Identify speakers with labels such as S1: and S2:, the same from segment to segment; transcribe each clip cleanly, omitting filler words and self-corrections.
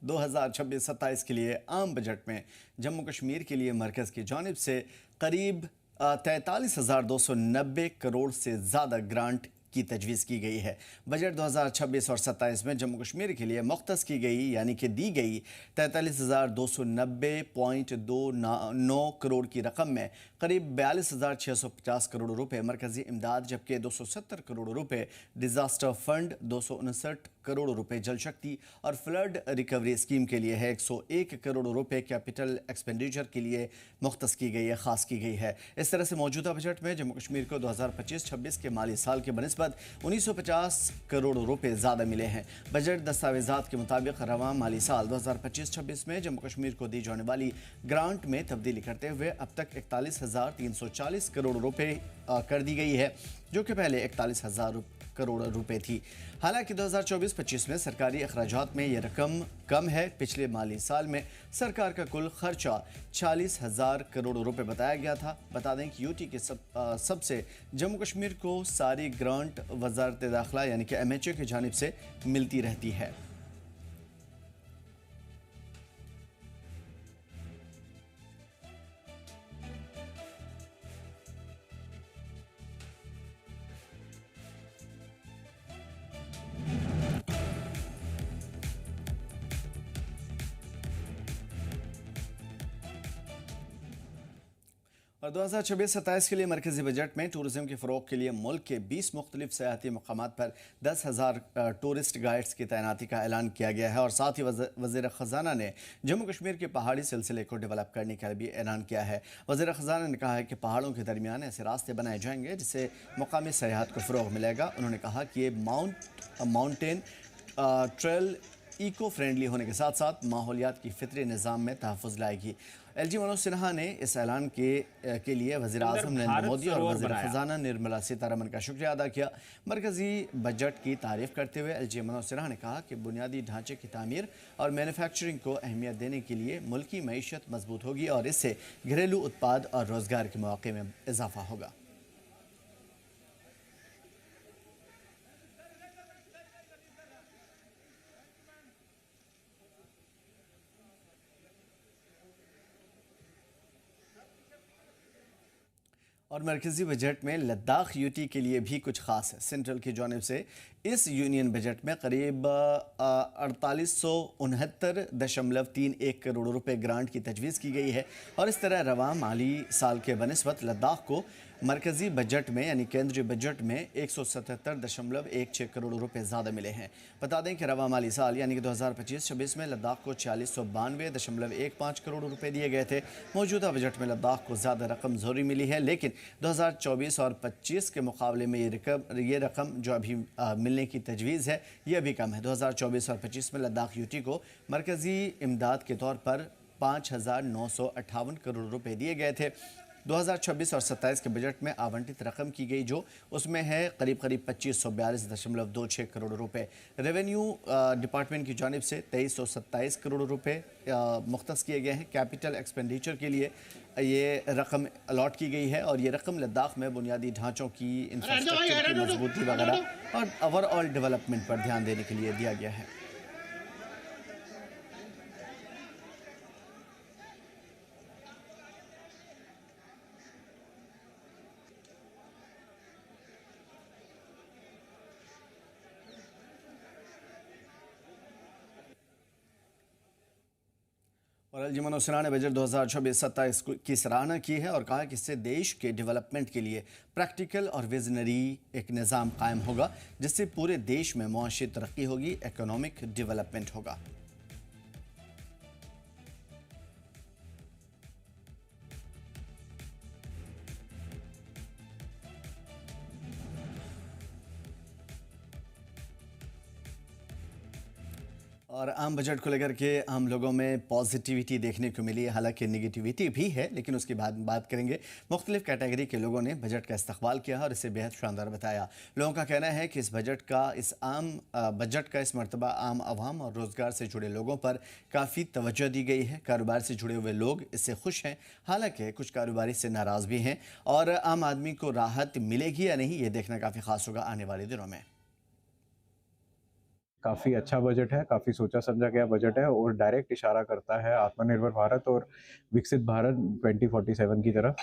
S1: 2026-27 के लिए आम बजट में जम्मू कश्मीर के लिए मरकज़ की जानिब से करीब 43,290 करोड़ से ज़्यादा ग्रांट की तजवीज़ की गई है। बजट 2026 और 27 में जम्मू कश्मीर के लिए मुख्तस की गई यानी कि दी गई 43,290.29 करोड़ की रकम में करीब 42,650 करोड़ रुपए मरकजी इमदाद, जबकि 270 करोड़ रुपए डिज़ास्टर फंड, 259 करोड़ रुपए जल शक्ति और फ्लड रिकवरी स्कीम के लिए है, 101 करोड़ रुपए कैपिटल एक्सपेंडिचर के लिए मुख्तस की गई है, खास की गई है। इस तरह से मौजूदा बजट में जम्मू कश्मीर को 2025-26 के माली साल के बनस्बत 1950 करोड़ रुपए ज़्यादा मिले हैं। बजट दस्तावेजात के मुताबिक रवां माली साल 2025-26 में जम्मू कश्मीर को दी जाने वाली ग्रांट में तब्दीली करते हुए अब तक 41,340 करोड़ रुपए कर दी गई है, जो कि पहले 41,000 करोड़ रुपए थी। हालांकि 2024-25 में सरकारी अखराजात में यह रकम कम है। पिछले माली साल में सरकार का कुल खर्चा 40,000 करोड़ रुपए बताया गया था। बता दें कि यूटी के सबसे जम्मू कश्मीर को सारी ग्रांट वजारत दाखिला यानी कि MHA की जानिब से मिलती रहती है। और 2026-27 के लिए मरकजी बजट में टूरिज्म के फ़रोग के लिए मुल्क के 20 मुख्तलिफ सयाहती मकामात पर 10,000 टूरिस्ट गाइड्स की तैनाती का ऐलान किया गया है। और साथ ही वज़ीर ख़जाना ने जम्मू कश्मीर के पहाड़ी सिलसिले को डेवलप करने का भी ऐलान किया है। वज़ीर ख़जाना ने कहा है कि पहाड़ों के दरमियान ऐसे रास्ते बनाए जाएंगे जिससे मुकामी सयाहत को फ़रोग मिलेगा। उन्होंने कहा कि ये माउंटेन ट्रेल इको फ्रेंडली होने के साथ साथ माहौलियात की फितरी निज़ाम में तहफ़्फ़ुज़ लाएगी। LG मनोज सिन्हा ने इस ऐलान के लिए वज़ीर आज़म नरेंद्र मोदी और वज़ीर ख़जाना निर्मला सीतारमन का शुक्रिया अदा किया। मरकज़ी बजट की तारीफ़ करते हुए LG मनोज सिन्हा ने कहा कि बुनियादी ढांचे की तामीर और मैन्युफैक्चरिंग को अहमियत देने के लिए मुल्की मईशत मजबूत होगी और इससे घरेलू उत्पाद और रोज़गार के मौक़े में इजाफा होगा। और मरकजी बजट में लद्दाख यूटी के लिए भी कुछ खास है। सेंट्रल की जानिब से इस यूनियन बजट में करीब 4869.31 करोड़ रुपए ग्रांट की तजवीज़ की गई है। और इस तरह रवां माली साल के बनस्बत लद्दाख को मरकजी बजट में यानी केंद्रीय बजट में 177.16 करोड़ रुपए ज़्यादा मिले हैं। बता दें कि रवां माली साल यानी कि 2025-26 में लद्दाख को 4692.15 करोड़ रुपए दिए गए थे। मौजूदा बजट में लद्दाख को ज़्यादा रकम ज़रूरी मिली है, लेकिन 2024 और 25 के मुकाबले में ये रकम जो अभी मिलने की तजवीज़ है ये भी कम है। 2024 और 25 में लद्दाख यूटी को मरकजी इमदाद के तौर पर 5,958 करोड़ रुपए दिए गए थे। 2026 और 27 के बजट में आवंटित रकम की गई जो उसमें है करीब 2542.26 करोड़ रुपए। रेवेन्यू डिपार्टमेंट की जानिब से 2327 करोड़ रुपए मुख्तस किए गए हैं। कैपिटल एक्सपेंडिचर के लिए ये रकम अलॉट की गई है और ये रकम लद्दाख में बुनियादी ढांचों की इंफ्रास्ट्रक्चर की मजबूती वगैरह और ओवरऑल डेवलपमेंट पर ध्यान देने के लिए दिया गया है। और LG मनोज सिन्हा ने बजट 2026-27 की सराहना की है और कहा कि इससे देश के डेवलपमेंट के लिए प्रैक्टिकल और विजनरी एक निज़ाम कायम होगा जिससे पूरे देश में मुआशी तरक्की होगी, इकोनॉमिक डेवलपमेंट होगा। और आम बजट को लेकर के आम लोगों में पॉजिटिविटी देखने को मिली है, हालांकि निगेटिविटी भी है, लेकिन उसकी बात करेंगे। मुख्तलिफ कैटेगरी के लोगों ने बजट का इस्तकबाल किया और इसे बेहद शानदार बताया। लोगों का कहना है कि इस बजट का इस मरतबा आम आवाम और रोज़गार से जुड़े लोगों पर काफ़ी तवज्जो दी गई है। कारोबार से जुड़े हुए लोग इससे खुश हैं, हालांकि कुछ कारोबारी से नाराज़ भी हैं। और आम आदमी को राहत मिलेगी या नहीं, ये देखना काफ़ी ख़ास होगा आने वाले दिनों में।
S2: काफ़ी अच्छा बजट है, काफ़ी सोचा समझा गया बजट है और डायरेक्ट इशारा करता है आत्मनिर्भर भारत और विकसित भारत 2047 की तरफ।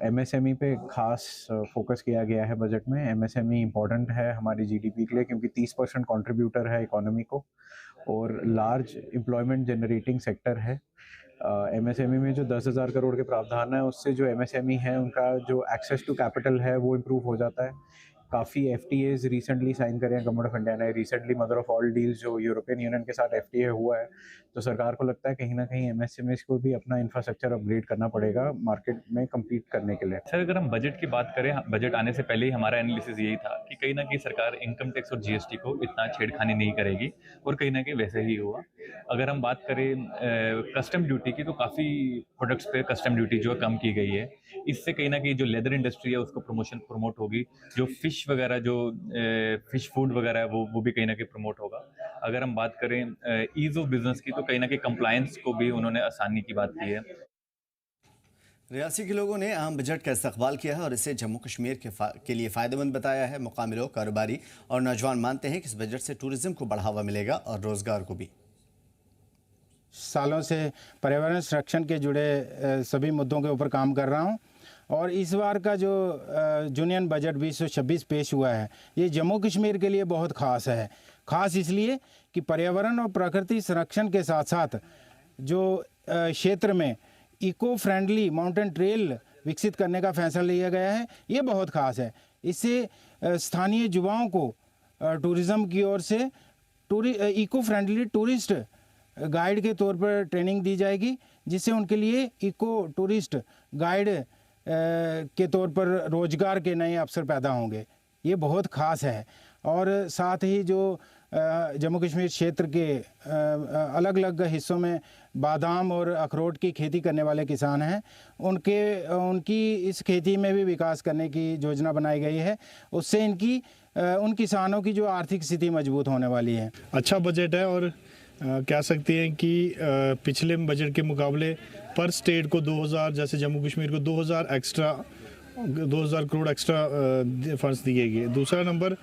S2: एमएसएमई पे खास फोकस किया गया है बजट में। एमएसएमई इम्पोर्टेंट है हमारी जीडीपी के लिए क्योंकि 30% कंट्रीब्यूटर है इकोनॉमी को और लार्ज एम्प्लॉयमेंट जनरेटिंग सेक्टर है। एमएसएमई में जो 10,000 करोड़ के प्रावधान है उससे जो एमएसएमई है उनका जो एक्सेस टू कैपिटल है वो इम्प्रूव हो जाता है। काफ़ी एफटीएज रिसेंटली साइन करे हैं गवर्नमेंट ऑफ इंडिया ने। Recently mother of all deals जो यूरोपियन यूनियन के साथ एफटीए हुआ है, तो सरकार को लगता है कहीं ना कहीं एमएसएमईज को भी अपना इंफ्रास्ट्रक्चर अपग्रेड करना पड़ेगा मार्केट में कम्पीट करने के लिए।
S3: सर, अगर हम बजट की बात करें, बजट आने से पहले ही हमारा एनालिसिस यही था कि कहीं ना कहीं सरकार इनकम टैक्स और जीएसटी को इतना छेड़खानी नहीं करेगी और कहीं ना कहीं वैसे ही हुआ। अगर हम बात करें कस्टम ड्यूटी की, तो काफ़ी प्रोडक्ट्स पे कस्टम ड्यूटी जो है कम की गई है। इससे कहीं ना कहीं जो लेदर इंडस्ट्री है उसको प्रमोट होगी। जो फिश वगैरह, जो फिश फूड वगैरह है वो भी कहीं ना कहीं प्रमोट होगा। अगर हम बात करें ईज ऑफ बिजनेस की, तो कहीं ना कहीं कंप्लायंस को भी उन्होंने आसानी की बात की है।
S1: रियासी के लोगों ने आम बजट का इस्तकबाल किया है और इसे जम्मू कश्मीर के लिए फ़ायदेमंद बताया है। मुकामी लोग, कारोबारी और नौजवान मानते हैं कि इस बजट से टूरिज्म को बढ़ावा मिलेगा और रोज़गार को भी।
S4: सालों से पर्यावरण संरक्षण के जुड़े सभी मुद्दों के ऊपर काम कर रहा हूं और इस बार का जो यूनियन बजट 2026 पेश हुआ है ये जम्मू कश्मीर के लिए बहुत ख़ास है। ख़ास इसलिए कि पर्यावरण और प्रकृति संरक्षण के साथ साथ जो क्षेत्र में इको फ्रेंडली माउंटेन ट्रेल विकसित करने का फैसला लिया गया है ये बहुत ख़ास है। इससे स्थानीय युवाओं को टूरिज़्म की ओर से इको फ्रेंडली टूरिस्ट गाइड के तौर पर ट्रेनिंग दी जाएगी, जिससे उनके लिए इको टूरिस्ट गाइड के तौर पर रोजगार के नए अवसर पैदा होंगे। ये बहुत ख़ास है। और साथ ही जो जम्मू कश्मीर क्षेत्र के अलग अलग हिस्सों में बादाम और अखरोट की खेती करने वाले किसान हैं, उनकी इस खेती में भी विकास करने की योजना बनाई गई है। उससे उन किसानों की जो आर्थिक स्थिति मजबूत होने वाली है।
S5: अच्छा बजट है और कह सकते हैं कि पिछले बजट के मुकाबले पर स्टेट को 2000, जैसे जम्मू कश्मीर को 2000 करोड़ एक्स्ट्रा फंड्स दिए गए। दूसरा नंबर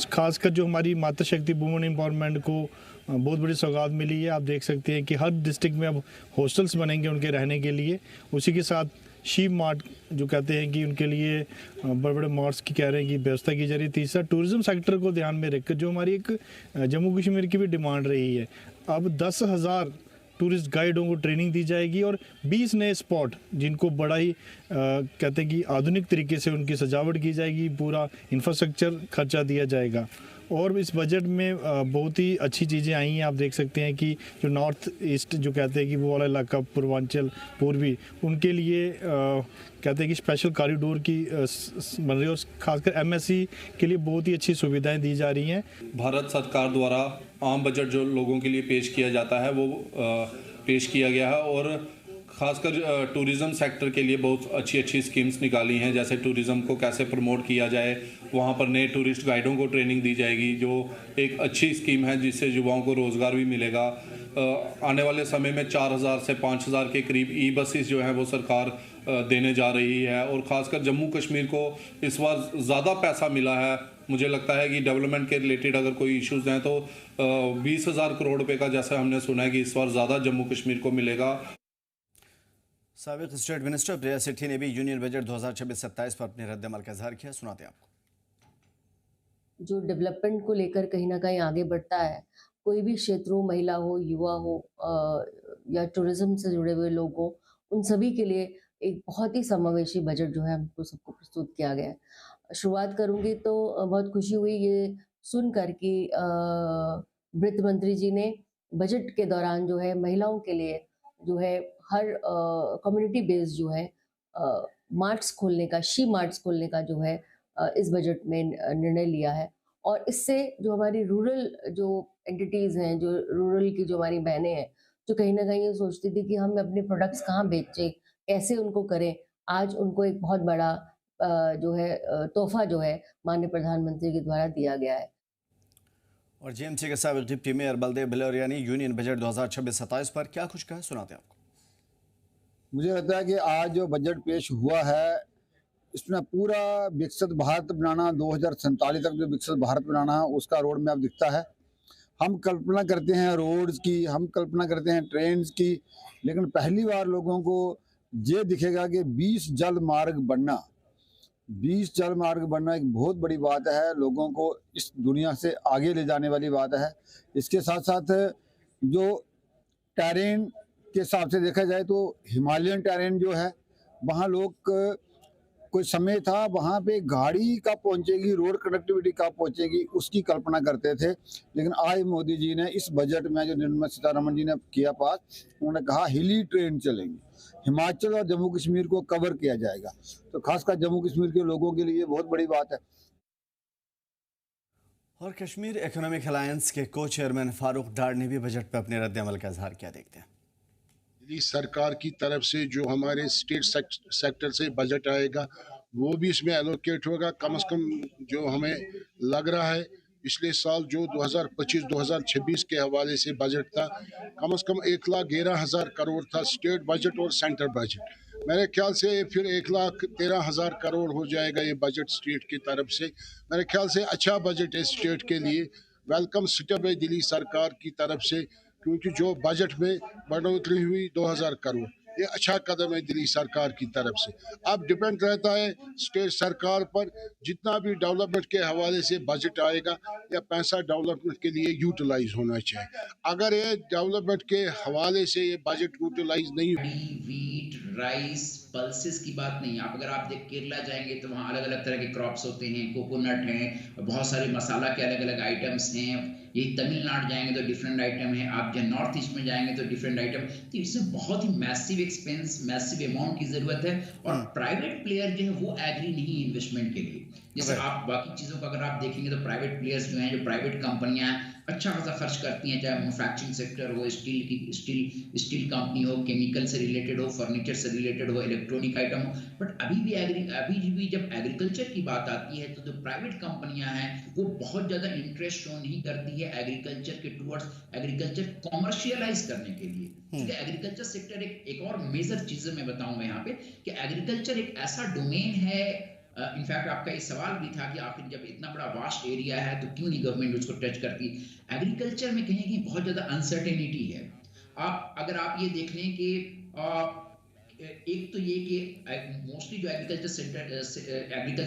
S5: खासकर जो हमारी मातृ शक्ति वुमेन एम्पावरमेंट को बहुत बड़ी सौगात मिली है। आप देख सकते हैं कि हर डिस्ट्रिक्ट में अब हॉस्टल्स बनेंगे उनके रहने के लिए। उसी के साथ शीप मार्ट जो कहते हैं कि उनके लिए बड़े बड़े मार्ट्स की कह रहे हैं कि व्यवस्था की जा रही है। तीसरा, टूरिज्म सेक्टर को ध्यान में रखकर जो हमारी एक जम्मू कश्मीर की भी डिमांड रही है, अब 10,000 टूरिस्ट गाइडों को ट्रेनिंग दी जाएगी और 20 नए स्पॉट जिनको बड़ा ही कहते हैं कि आधुनिक तरीके से उनकी सजावट की जाएगी, पूरा इंफ्रास्ट्रक्चर खर्चा दिया जाएगा। और इस बजट में बहुत ही अच्छी चीज़ें आई हैं। आप देख सकते हैं कि जो नॉर्थ ईस्ट जो कहते हैं कि वो वाला इलाका, पूर्वांचल, पूर्वी, उनके लिए कहते हैं कि स्पेशल कॉरिडोर की बन रही है और खासकर एमएससी के लिए बहुत ही अच्छी सुविधाएं दी जा रही हैं।
S6: भारत सरकार द्वारा आम बजट जो लोगों के लिए पेश किया जाता है वो पेश किया गया है और खासकर टूरिज़्म सेक्टर के लिए बहुत अच्छी स्कीम्स निकाली हैं। जैसे टूरिज़्म को कैसे प्रमोट किया जाए, वहाँ पर नए टूरिस्ट गाइडों को ट्रेनिंग दी जाएगी, जो एक अच्छी स्कीम है जिससे युवाओं को रोज़गार भी मिलेगा। आने वाले समय में 4,000 से 5,000 के करीब ई बसेस जो हैं वो सरकार देने जा रही है और ख़ासकर जम्मू कश्मीर को इस बार ज़्यादा पैसा मिला है। मुझे लगता है कि डेवलपमेंट के रिलेटेड अगर कोई इश्यूज़ हैं तो 20,000 करोड़ रुपए का, जैसा हमने सुना है कि इस बार ज़्यादा जम्मू कश्मीर को मिलेगा।
S1: साबिक स्टेट मिनिस्टर प्रिया सेठी ने भी यूनियन बजट 2026-27 पर अपने रद्द-ए-अमल का इजहार किया। सुनाते हैं आपको।
S7: जो डेवलपमेंट को लेकर कहीं ना कहीं आगे बढ़ता है, कोई भी क्षेत्र हो, महिला हो, युवा हो या टूरिज्म से जुड़े हुए लोग हो, उन सभी के लिए एक बहुत ही समावेशी बजट जो है हमको सबको प्रस्तुत किया गया है। शुरुआत करूंगी तो बहुत खुशी हुई ये सुनकर कि वित्त मंत्री जी ने बजट के दौरान जो है महिलाओं के लिए जो है हर कम्युनिटी बेस्ड जो है मार्ट्स खोलने का, शी मार्ट्स खोलने का जो है इस बजट में निर्णय लिया है। और इससे जो हमारी रूरल जो एंटिटीज़ हैं, जो रूरल की जो हमारी बहनें हैं, जो कहीं ना कहीं ये सोचती थी कि हम अपने प्रोडक्ट्स कहाँ बेचें, कैसे उनको करें, आज उनको एक बहुत बड़ा जो है तोहफा जो है माननीय प्रधानमंत्री के द्वारा दिया गया है।
S1: और जेएमसी के साबिक डिप्टी मेयर बलदेव भिलोरिया ने यूनियन बजट 2026-27 पर क्या कुछ कहा, सुनाते हैं आपको।
S8: मुझे लगता है कि आज जो बजट पेश हुआ है इसमें पूरा विकसित भारत बनाना 2047 तक जो विकसित भारत बनाना है उसका रोड मैप दिखता है। हम कल्पना करते हैं रोड्स की, हम कल्पना करते हैं ट्रेन्स की, लेकिन पहली बार लोगों को ये दिखेगा कि 20 जल मार्ग बनना, 20 जल मार्ग बनना एक बहुत बड़ी बात है, लोगों को इस दुनिया से आगे ले जाने वाली बात है। इसके साथ साथ जो टेरेन के हिसाब से देखा जाए तो हिमालयन टेरेन जो है वहाँ लोग कोई समय था वहाँ पे गाड़ी कब पहुँचेगी, रोड कनेक्टिविटी कब पहुँचेगी उसकी कल्पना करते थे। लेकिन आज मोदी जी ने इस बजट में जो निर्मला सीतारमण जी ने किया पास, उन्होंने कहा हिली ट्रेन चलेंगी, हिमाचल और जम्मू कश्मीर को कवर किया जाएगा। तो खासकर जम्मू कश्मीर के लोगों के लिए बहुत बड़ी बात है।
S1: और कश्मीर इकोनॉमिक अलायंस के को चेयरमैन फारूक डार ने भी बजट पर अपने रद्द-ए-अमल का इजहार किया। देखते हैं।
S9: दिल्ली सरकार की तरफ से जो हमारे स्टेट सेक्टर से बजट आएगा वो भी इसमें एलोकेट होगा। कम से कम जो हमें लग रहा है पिछले साल जो 2025-2026 के हवाले से बजट था, कम से कम 1,11,000 करोड़ था स्टेट बजट और सेंटर बजट। मेरे ख्याल से फिर 1,13,000 करोड़ हो जाएगा ये बजट स्टेट की तरफ से। मेरे ख्याल से अच्छा बजट है स्टेट के लिए, वेलकम स्टेप है दिल्ली सरकार की तरफ से, क्योंकि जो बजट में बढ़ोतरी हुई 2,000 करोड़, ये अच्छा कदम है दिल्ली सरकार की तरफ से। अब डिपेंड रहता है स्टेट सरकार पर, जितना भी डेवलपमेंट के हवाले से बजट आएगा या पैसा डेवलपमेंट के लिए यूटिलाइज होना चाहिए। अगर ये डेवलपमेंट के हवाले से ये बजट यूटिलाइज नहीं,
S10: वीट, राइस, पल्सेस की बात नहीं। अगर आप देख केरला जाएंगे तो वहाँ अलग अलग तरह के क्रॉप्स होते हैं, कोकोनट हैं, बहुत सारे मसाला के अलग अलग आइटम्स हैं। यही तमिलनाडु जाएंगे तो डिफरेंट आइटम है, आप जब नॉर्थ ईस्ट में जाएंगे तो डिफरेंट आइटम। तो इसमें बहुत ही मैसिव एक्सपेंस, मैसिव अमाउंट की जरूरत है और प्राइवेट प्लेयर जो है वो एग्री नहीं इन्वेस्टमेंट के लिए। जैसे आप बाकी चीजों को अगर आप देखेंगे तो प्राइवेट प्लेयर्स जो हैं, जो प्राइवेट कंपनियां हैं, अच्छा खासा खर्च करती हैं, चाहे मैन्युफैक्चरिंग सेक्टर हो, स्टील कंपनी हो, केमिकल से रिलेटेड हो, फर्नीचर से रिलेटेड हो, इलेक्ट्रॉनिक आइटम हो। बट अभी भी जब एग्रीकल्चर की बात आती है तो जो प्राइवेट कंपनियां हैं वो बहुत ज्यादा इंटरेस्ट शो नहीं करती है एग्रीकल्चर के टुवर्ड्स एग्रीकल्चर कॉमर्शियलाइज करने के लिए। क्योंकि एग्रीकल्चर सेक्टर एक और मेजर चीज मैं बताऊंगा यहाँ पे कि एग्रीकल्चर एक ऐसा डोमेन है। इनफैक्ट आपका ये सवाल भी था कि आखिर जब इतना बड़ा वास्ट एरिया है तो क्यों नहीं गवर्नमेंट उसको टच करती। एग्रीकल्चर में कहीं कहीं बहुत ज्यादा अनसर्टेनिटी है। अगर आप ये देख लें कि एक तो ये कि मोस्टली जो एग्रीकल्चर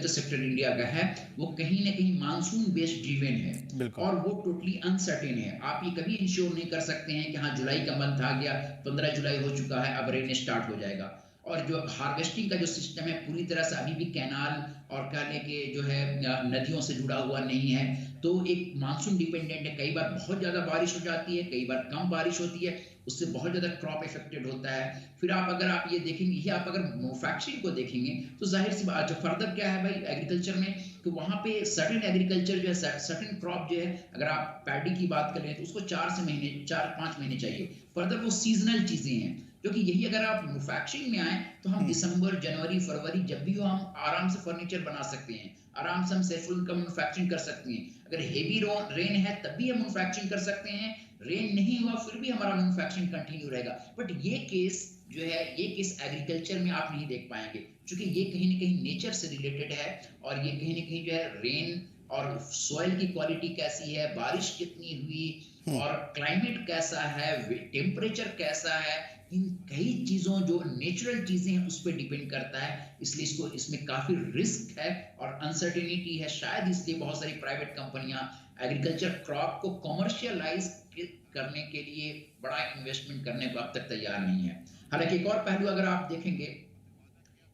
S10: सेक्टर इंडिया का है वो कहीं ना कहीं मानसून बेस्ड ड्रिवन है और वो टोटली अनसर्टेन है। आप ये कभी इंश्योर नहीं कर सकते हैं कि हाँ जुलाई का मंथ आ गया, 15 जुलाई हो चुका है, अब रेन स्टार्ट हो जाएगा। और जो हार्वेस्टिंग का जो सिस्टम है पूरी तरह से अभी भी कैनाल और कहने के जो है नदियों से जुड़ा हुआ नहीं है, तो एक मानसून डिपेंडेंट है। कई बार बहुत ज़्यादा बारिश हो जाती है, कई बार कम बारिश होती है, उससे बहुत ज़्यादा क्रॉप इफेक्टेड होता है। फिर अगर आप ये देखेंगे, ये आप अगर मैन्युफैक्चरिंग को देखेंगे तो जाहिर सी बात है फर्दर क्या है भाई एग्रीकल्चर में, तो वहाँ पे सर्टेन एग्रीकल्चर जो है, सर्टेन क्रॉप जो है, अगर आप पैडी की बात करें तो उसको 4-5 महीने चाहिए। फर्दर वो सीजनल चीज़ें हैं जो कि यही अगर आप मैन्युफैक्चरिंग में आए तो हम दिसंबर, जनवरी, फरवरी जब भी हो हम आराम से फर्नीचर बना सकते हैं, आराम से हम सेफुल का मैन्युफैक्चरिंग कर सकते हैं। अगर हेवी रेन है तब भी हम मैन्युफैक्चरिंग कर सकते हैं, रेन नहीं हुआ फिर भी हमारा मैन्युफैक्चरिंग कंटिन्यू रहेगा। बट ये केस जो है, ये केस एग्रीकल्चर में आप नहीं देख पाएंगे, क्योंकि ये कहीं ना कहीं नेचर से रिलेटेड है और ये कहीं ना कहीं जो है रेन और सॉइल की क्वालिटी कैसी है, बारिश कितनी हुई और क्लाइमेट कैसा है, टेम्परेचर कैसा है, इन कई चीजों जो नेचुरल चीजें हैं उस पर डिपेंड करता है। इसलिए इसमें काफी रिस्क है और अनसर्टेनिटी है। शायद इसलिए बहुत सारी प्राइवेट कंपनियां एग्रीकल्चर क्रॉप को कॉमर्शियलाइज करने के लिए बड़ा इन्वेस्टमेंट करने को अब तक तैयार नहीं है। हालांकि एक और पहलू अगर आप देखेंगे,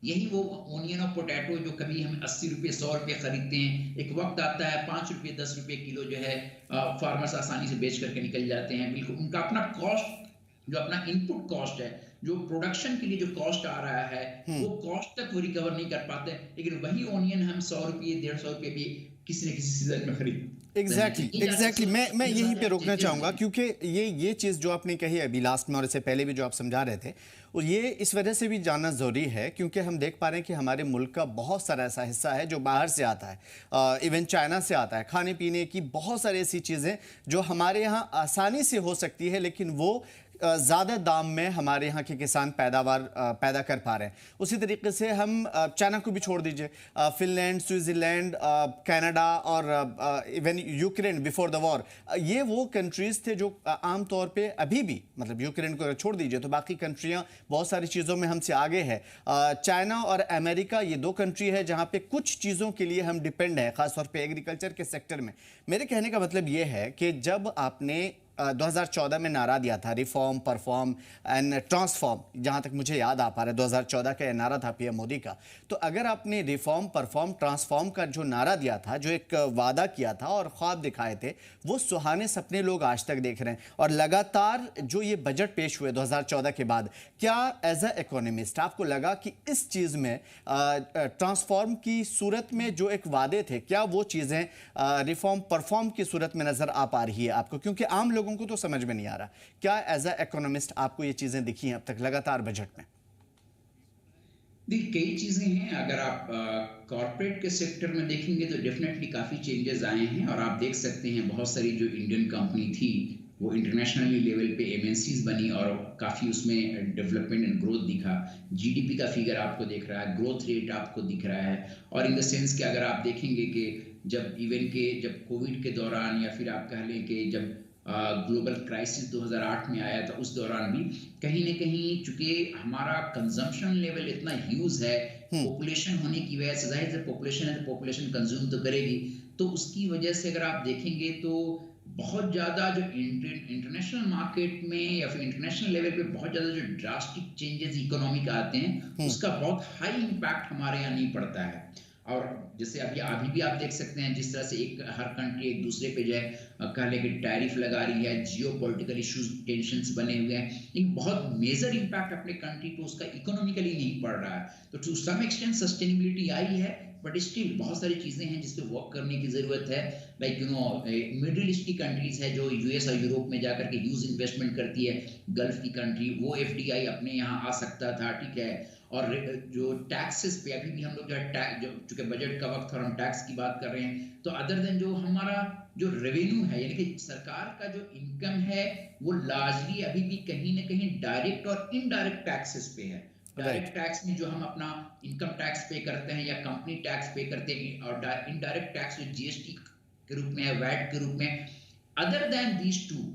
S10: यही वो ओनियन और पोटैटो जो कभी हम 80 रुपये 100 रुपये खरीदते हैं, एक वक्त आता है 5 रुपये 10 रुपये किलो जो है फार्मर्स आसानी से बेच करके निकल जाते हैं। बिल्कुल उनका अपना कॉस्ट, जो अपना इनपुट कॉस्ट है, जो प्रोडक्शन के लिए जो कॉस्ट आ रहा है वो कॉस्ट तक वो रिकवर नहीं कर पाते। लेकिन वही ओनियन हम 100 रुपये 150 रुपये भी किसी न किसी सीजन में खरीद।
S1: एग्जैक्टली मैं यहीं पे रोकना चाहूँगा, क्योंकि ये चीज़ जो आपने कही अभी लास्ट में और इससे पहले भी जो आप समझा रहे थे, और ये इस वजह से भी जानना ज़रूरी है क्योंकि हम देख पा रहे हैं कि हमारे मुल्क का बहुत सारा ऐसा हिस्सा है जो बाहर से आता है, इवन चाइना से आता है। खाने पीने की बहुत सारी ऐसी चीज़ें जो हमारे यहाँ आसानी से हो सकती है, लेकिन वो ज़्यादा दाम में हमारे यहाँ के किसान पैदावार पैदा कर पा रहे हैं। उसी तरीके से हम चाइना को भी छोड़ दीजिए, फिनलैंड, स्विट्ज़रलैंड, कनाडा और even Ukraine before the war, ये वो कंट्रीज़ थे जो आम तौर पे अभी भी, मतलब यूक्रेन को छोड़ दीजिए तो बाकी कंट्रियाँ बहुत सारी चीज़ों में हमसे आगे है। चाइना और अमेरिका ये दो कंट्री है जहाँ पे कुछ चीज़ों के लिए हम डिपेंड है, ख़ासतौर पे एग्रीकल्चर के सेक्टर में। मेरे कहने का मतलब ये है कि जब आपने 2014 में नारा दिया था रिफॉर्म, परफॉर्म एंड ट्रांसफॉर्म, जहां तक मुझे याद आ पा रहा है 2014 का यह नारा था पीएम मोदी का, तो अगर आपने रिफॉर्म, परफॉर्म, ट्रांसफॉर्म का जो नारा दिया था, जो एक वादा किया था और ख्वाब दिखाए थे, वो सुहाने सपने लोग आज तक देख रहे हैं। और लगातार जो ये बजट पेश हुए 2014 के बाद, क्या एज अ इकोनॉमिस्ट आपको लगा कि इस चीज़ में ट्रांसफॉर्म की सूरत में जो एक वादे थे, क्या वो चीज़ें रिफॉर्म, परफॉर्म की सूरत में नज़र आ पा रही है आपको? क्योंकि आम लोगों को तो समझ में नहीं आ रहा। क्या एज अ इकोनॉमिस्ट आपको ये चीजें दिखी हैं अब तक लगातार बजट में?
S10: देखिए, कई चीजें हैं। अगर आप कॉर्पोरेट के सेक्टर में देखेंगे तो डेफिनेटली काफी चेंजेस आए हैं, और आप देख सकते हैं बहुत सारी जो इंडियन कंपनी थी वो इंटरनेशनली लेवल पे एमएनसीज बनी और काफ़ी उसमें डेवलपमेंट एंड ग्रोथ दिखा। जीडीपी का फिगर आपको दिख रहा है, ग्रोथ रेट आपको दिख रहा है, और इन द सेंस कि अगर आप देखेंगे कि जब कोविड के दौरान, या फिर आप कह लें कि जब ग्लोबल क्राइसिस 2008 में आया था, उस दौरान भी कहीं ना कहीं चूंकि हमारा कंजम्पशन लेवल इतना ह्यूज है, पॉपुलेशन होने की वजह से, जाहिर है पॉपुलेशन है तो पॉपुलेशन कंज्यूम तो करेगी, तो उसकी वजह से अगर आप देखेंगे तो बहुत ज़्यादा जो इंटरनेशनल मार्केट में या फिर इंटरनेशनल लेवल पे बहुत ज़्यादा जो ड्रास्टिक चेंजेस इकोनॉमी का आते हैं, उसका बहुत हाई इम्पैक्ट हमारे यहाँ नहीं पड़ता है। और जैसे अभी भी आप देख सकते हैं जिस तरह से हर कंट्री एक दूसरे पे जो है कह ले कि टैरिफ लगा रही है, जियो पॉलिटिकल इश्यूज, टेंशंस बने हुए हैं, एक बहुत मेजर इम्पैक्ट अपने कंट्री पे उसका इकोनॉमिकली नहीं पड़ रहा है। तो टू सम एक्सटेंट सस्टेनेबिलिटी आई है, बट स्टिल बहुत सारी चीजें हैं जिस पे वर्क करने की जरूरत है। लाइक मिडिल ईस्ट की कंट्रीज है जो यूएस और यूरोप में जाकर के ह्यूज इन्वेस्टमेंट करती है, गल्फ की कंट्री, वो एफडीआई अपने यहाँ आ सकता था, ठीक है। और जो टैक्सेस पे अभी भी हम लोग जो चूंकि बजट का वक्त और हम टैक्स की बात कर रहे हैं, तो अदर देन जो हमारा जो रेवेन्यू है, यानी कि सरकार का जो इनकम है, वो लार्जली अभी भी कहीं ना कहीं डायरेक्ट और इनडायरेक्ट टैक्सेस पे है। डायरेक्ट टैक्स में जो हम अपना इनकम टैक्स पे करते हैं या कंपनी टैक्स पे करते हैं, और इनडायरेक्ट टैक्स जो जीएसटी के रूप में है, वैट के रूप में, अदर देन दीज टू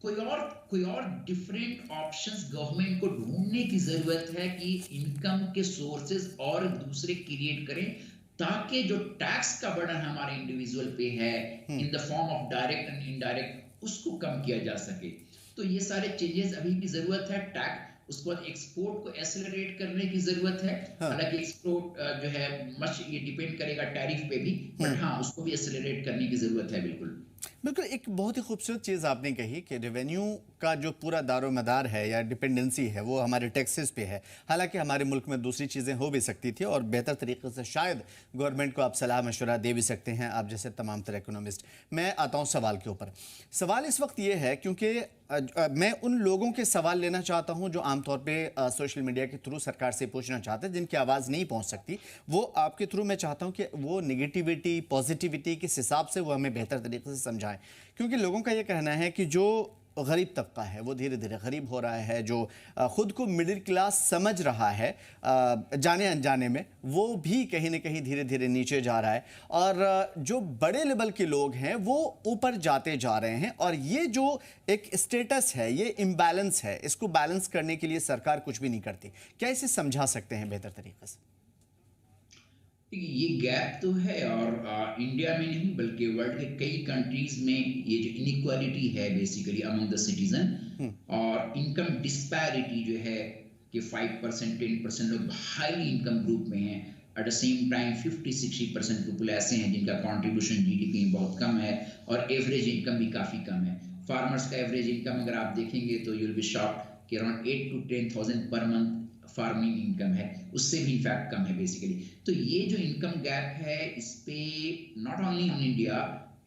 S10: कोई और डिफरेंट ऑप्शंस गवर्नमेंट को ढूंढने की जरूरत है कि इनकम के सोर्सेज और दूसरे क्रिएट करें, ताकि जो टैक्स का बर्डन हमारे इंडिविजुअल पे है in the form of direct and indirect, उसको कम किया जा सके। तो ये सारे चेंजेस अभी भी जरूरत है। टैक्स, उसके बाद एक्सपोर्ट को एक्सेलरेट करने की जरूरत है। हालांकि एक्सपोर्ट जो है मच ये डिपेंड करेगा टैरिफ पे भी, बट हाँ, उसको भी एक्सेलरेट करने की जरूरत है। बिल्कुल
S1: बिल्कुल, एक बहुत ही खूबसूरत चीज़ आपने कही कि रेवेन्यू का जो पूरा दारोमदार है या डिपेंडेंसी है वो हमारे टैक्सेस पे है। हालांकि हमारे मुल्क में दूसरी चीज़ें हो भी सकती थी और बेहतर तरीके से शायद गवर्नमेंट को आप सलाह मशवरा दे भी सकते हैं, आप जैसे तमाम तरह इकोनॉमिस्ट। मैं आता हूँ सवाल के ऊपर। सवाल इस वक्त ये है क्योंकि मैं उन लोगों के सवाल लेना चाहता हूं जो आमतौर पे सोशल मीडिया के थ्रू सरकार से पूछना चाहते हैं, जिनकी आवाज़ नहीं पहुंच सकती, वो आपके थ्रू मैं चाहता हूं कि वो नेगेटिविटी पॉजिटिविटी किस हिसाब से वो हमें बेहतर तरीके से समझाएं। क्योंकि लोगों का ये कहना है कि जो गरीब तबका है वो धीरे धीरे गरीब हो रहा है, जो ख़ुद को मिडिल क्लास समझ रहा है जाने अनजाने में, वो भी कहीं ना कहीं धीरे धीरे नीचे जा रहा है, और जो बड़े लेवल के लोग हैं वो ऊपर जाते जा रहे हैं। और ये जो एक स्टेटस है, ये इम्बैलेंस है, इसको बैलेंस करने के लिए सरकार कुछ भी नहीं करती। क्या इसे समझा सकते हैं बेहतर तरीके से?
S10: ये गैप तो है, और इंडिया में नहीं बल्कि वर्ल्ड के कई कंट्रीज में ये जो इनइक्वालिटी है बेसिकली अमंग द सिटीजन, और इनकम डिस्पैरिटी जो है कि 5% 10% लोग हाईली इनकम ग्रुप में हैं, at the same time 50-60% people ऐसे हैं जिनका कंट्रीब्यूशन जीडीपी में बहुत कम है, और एवरेज इनकम भी काफ़ी कम है। फार्मर्स का एवरेज इनकम अगर आप देखेंगे तो यू विल बी शॉक्ड कि around 8 to 10,000 per month farming income है, उससे भी इनफैक्ट कम है बेसिकली। तो ये जो इनकम गैप है, इस पे नॉट ओनली इन इंडिया,